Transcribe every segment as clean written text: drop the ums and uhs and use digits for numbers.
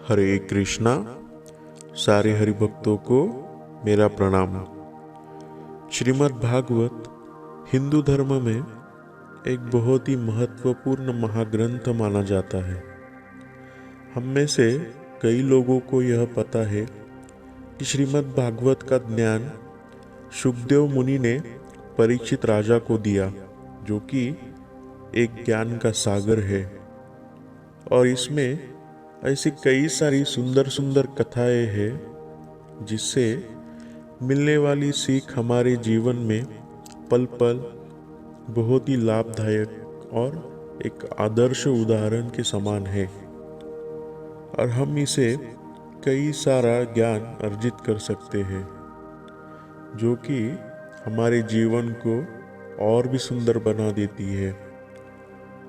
हरे कृष्णा। सारे हरि भक्तों को मेरा प्रणाम। श्रीमद् भागवत हिंदू धर्म में एक बहुत ही महत्वपूर्ण महाग्रंथ माना जाता है। हम में से कई लोगों को यह पता है कि श्रीमद् भागवत का ज्ञान शुकदेव मुनि ने परीक्षित राजा को दिया, जो कि एक ज्ञान का सागर है। और इसमें ऐसी कई सारी सुंदर सुंदर कथाएं हैं जिससे मिलने वाली सीख हमारे जीवन में पल पल बहुत ही लाभदायक और एक आदर्श उदाहरण के समान है। और हम इसे कई सारा ज्ञान अर्जित कर सकते हैं, जो कि हमारे जीवन को और भी सुंदर बना देती है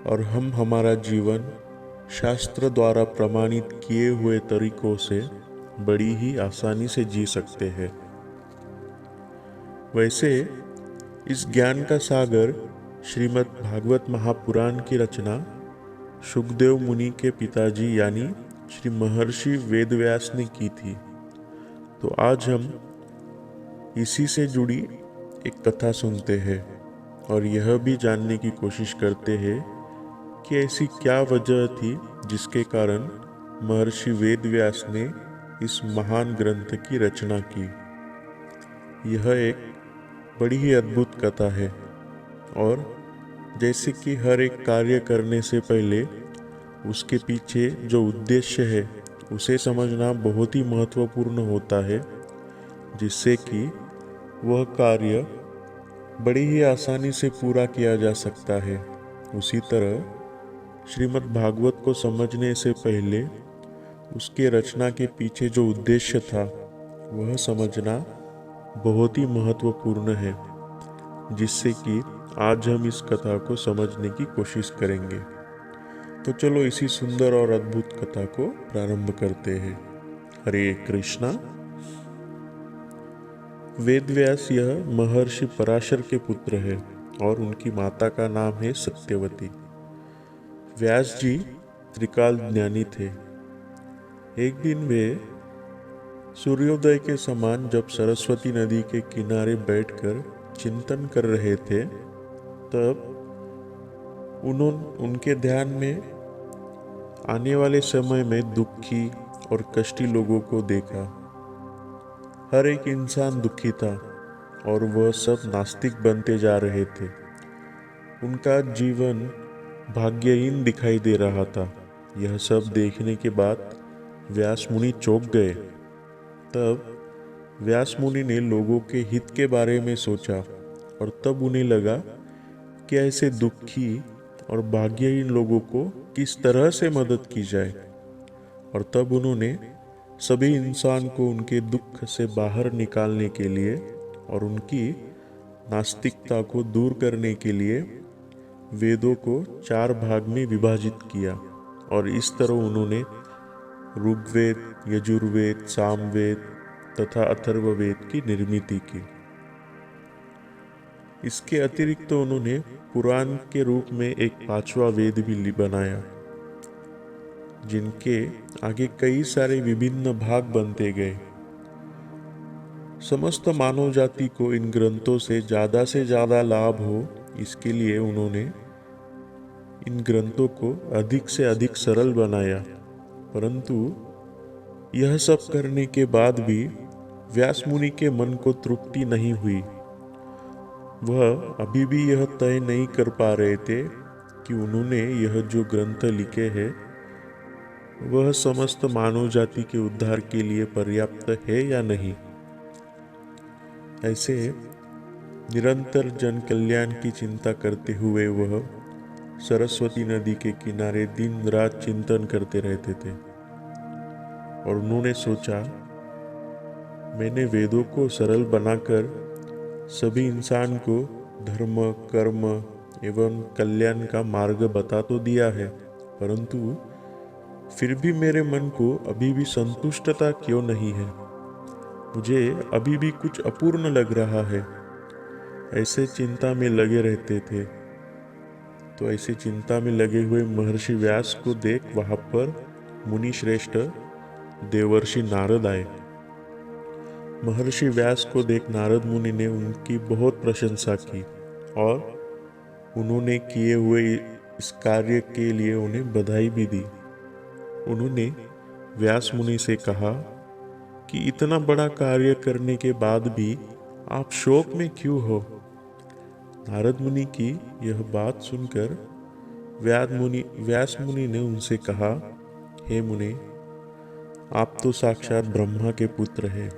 और हम हमारा जीवन शास्त्र द्वारा प्रमाणित किए हुए तरीकों से बड़ी ही आसानी से जी सकते हैं। वैसे इस ज्ञान का सागर श्रीमद् भागवत महापुराण की रचना शुकदेव मुनि के पिताजी यानी श्री महर्षि वेदव्यास ने की थी। तो आज हम इसी से जुड़ी एक कथा सुनते हैं और यह भी जानने की कोशिश करते हैं कि ऐसी क्या वजह थी जिसके कारण महर्षि वेदव्यास ने इस महान ग्रंथ की रचना की। यह एक बड़ी ही अद्भुत कथा है और जैसे कि हर एक कार्य करने से पहले उसके पीछे जो उद्देश्य है उसे समझना बहुत ही महत्वपूर्ण होता है, जिससे कि वह कार्य बड़ी ही आसानी से पूरा किया जा सकता है। उसी तरह श्रीमद् भागवत को समझने से पहले उसके रचना के पीछे जो उद्देश्य था वह समझना बहुत ही महत्वपूर्ण है, जिससे कि आज हम इस कथा को समझने की कोशिश करेंगे। तो चलो इसी सुंदर और अद्भुत कथा को प्रारंभ करते हैं। हरे कृष्णा। वेदव्यास यह महर्षि पराशर के पुत्र है और उनकी माता का नाम है सत्यवती। व्यास जी त्रिकाल ज्ञानी थे। एक दिन वे सूर्योदय के समान जब सरस्वती नदी के किनारे बैठकर चिंतन कर रहे थे, तब उनके ध्यान में आने वाले समय में दुखी और कष्टी लोगों को देखा। हर एक इंसान दुखी था और वह सब नास्तिक बनते जा रहे थे। उनका जीवन भाग्यहीन दिखाई दे रहा था। यह सब देखने के बाद व्यास मुनि चौंक गए। तब व्यास मुनि ने लोगों के हित के बारे में सोचा और तब उन्हें लगा कि ऐसे दुखी और भाग्यहीन लोगों को किस तरह से मदद की जाए। और तब उन्होंने सभी इंसान को उनके दुख से बाहर निकालने के लिए और उनकी नास्तिकता को दूर करने के लिए वेदों को 4 भाग में विभाजित किया। और इस तरह उन्होंने ऋग्वेद, यजुर्वेद, सामवेद तथा अथर्ववेद की निर्मित की। इसके अतिरिक्त उन्होंने पुराण के रूप में एक 5वां वेद भी बनाया, जिनके आगे कई सारे विभिन्न भाग बनते गए। समस्त मानव जाति को इन ग्रंथों से ज़्यादा लाभ हो, इसके लिए उन्होंने इन ग्रंथों को अधिक से अधिक सरल बनाया। परंतु यह सब करने के बाद भी व्यास मुनि के मन को तृप्ति नहीं हुई। वह अभी भी यह तय नहीं कर पा रहे थे कि उन्होंने यह जो ग्रंथ लिखे हैं वह समस्त मानव जाति के उद्धार के लिए पर्याप्त है या नहीं। ऐसे निरंतर जन कल्याण की चिंता करते हुए वह सरस्वती नदी के किनारे दिन रात चिंतन करते रहते थे। और उन्होंने सोचा, मैंने वेदों को सरल बनाकर सभी इंसान को धर्म, कर्म एवं कल्याण का मार्ग बता तो दिया है, परंतु फिर भी मेरे मन को अभी भी संतुष्टता क्यों नहीं है। मुझे अभी भी कुछ अपूर्ण लग रहा है। ऐसे चिंता में लगे रहते थे। तो ऐसी चिंता में लगे हुए महर्षि व्यास को देख वहाँ पर मुनि श्रेष्ठ देवर्षि नारद आए। महर्षि व्यास को देख नारद मुनि ने उनकी बहुत प्रशंसा की और उन्होंने किए हुए इस कार्य के लिए उन्हें बधाई भी दी। उन्होंने व्यास मुनि से कहा कि इतना बड़ा कार्य करने के बाद भी आप शोक में क्यों हो। नारद मुनि की यह बात सुनकर व्यास मुनि ने उनसे कहा, हे मुनि, आप तो साक्षात ब्रह्मा के पुत्र हैं।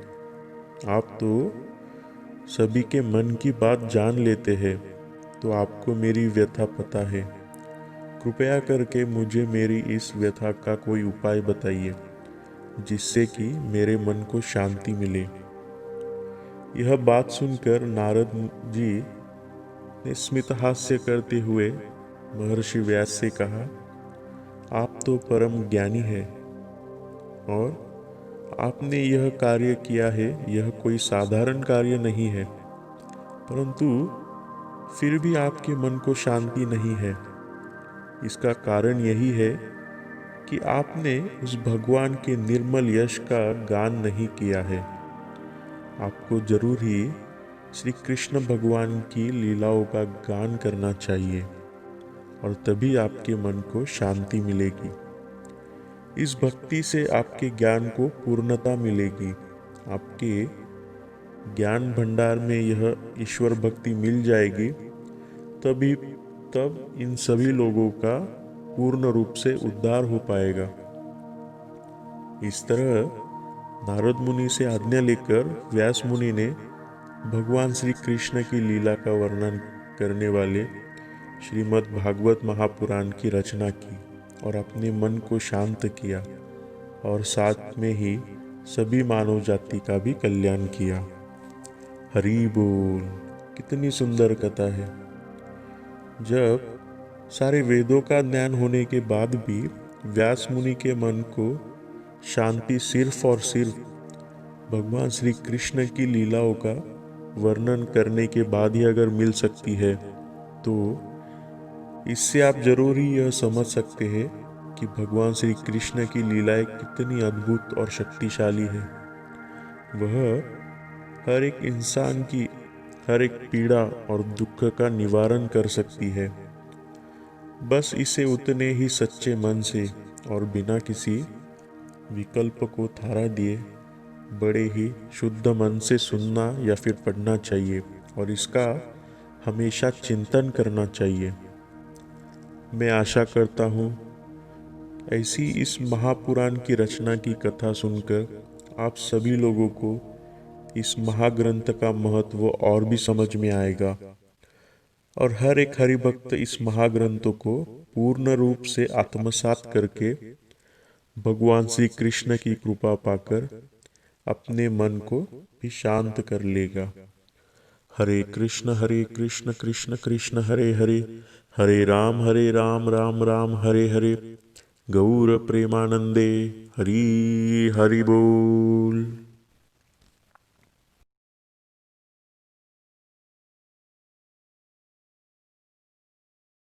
आप तो सभी के मन की बात जान लेते हैं, तो आपको मेरी व्यथा पता है। कृपया करके मुझे मेरी इस व्यथा का कोई उपाय बताइए, जिससे कि मेरे मन को शांति मिले। यह बात सुनकर नारद जी ने स्मित हास्य करते हुए महर्षि व्यास से कहा, आप तो परम ज्ञानी हैं और आपने यह कार्य किया है, यह कोई साधारण कार्य नहीं है, परंतु फिर भी आपके मन को शांति नहीं है। इसका कारण यही है कि आपने उस भगवान के निर्मल यश का गान नहीं किया है। आपको जरूर ही श्री कृष्ण भगवान की लीलाओं का गान करना चाहिए और तभी आपके मन को शांति मिलेगी। इस भक्ति से आपके ज्ञान को पूर्णता मिलेगी। आपके ज्ञान भंडार में यह ईश्वर भक्ति मिल जाएगी, तब इन सभी लोगों का पूर्ण रूप से उद्धार हो पाएगा। इस तरह नारद मुनि से आज्ञा लेकर व्यास मुनि ने भगवान श्री कृष्ण की लीला का वर्णन करने वाले श्रीमद् भागवत महापुराण की रचना की और अपने मन को शांत किया और साथ में ही सभी मानव जाति का भी कल्याण किया। हरि बोल। कितनी सुंदर कथा है। जब सारे वेदों का ज्ञान होने के बाद भी व्यास मुनि के मन को शांति सिर्फ और सिर्फ भगवान श्री कृष्ण की लीलाओं का वर्णन करने के बाद ही अगर मिल सकती है, तो इससे आप जरूर ही यह समझ सकते हैं कि भगवान श्री कृष्ण की लीलाएं कितनी अद्भुत और शक्तिशाली है। वह हर एक इंसान की हर एक पीड़ा और दुख का निवारण कर सकती है। बस इसे उतने ही सच्चे मन से और बिना किसी विकल्प को थारा दिए बड़े ही शुद्ध मन से सुनना या फिर पढ़ना चाहिए और इसका हमेशा चिंतन करना चाहिए। मैं आशा करता हूँ ऐसी इस महापुराण की रचना की कथा सुनकर आप सभी लोगों को इस महाग्रंथ का महत्व और भी समझ में आएगा और हर एक हरि भक्त इस महाग्रंथ को पूर्ण रूप से आत्मसात करके भगवान श्री कृष्ण की कृपा पाकर अपने मन को भी शांत कर लेगा। हरे कृष्ण कृष्ण कृष्ण हरे हरे, हरे राम राम राम हरे हरे। गौर प्रेमानंदे। हरि हरि बोल।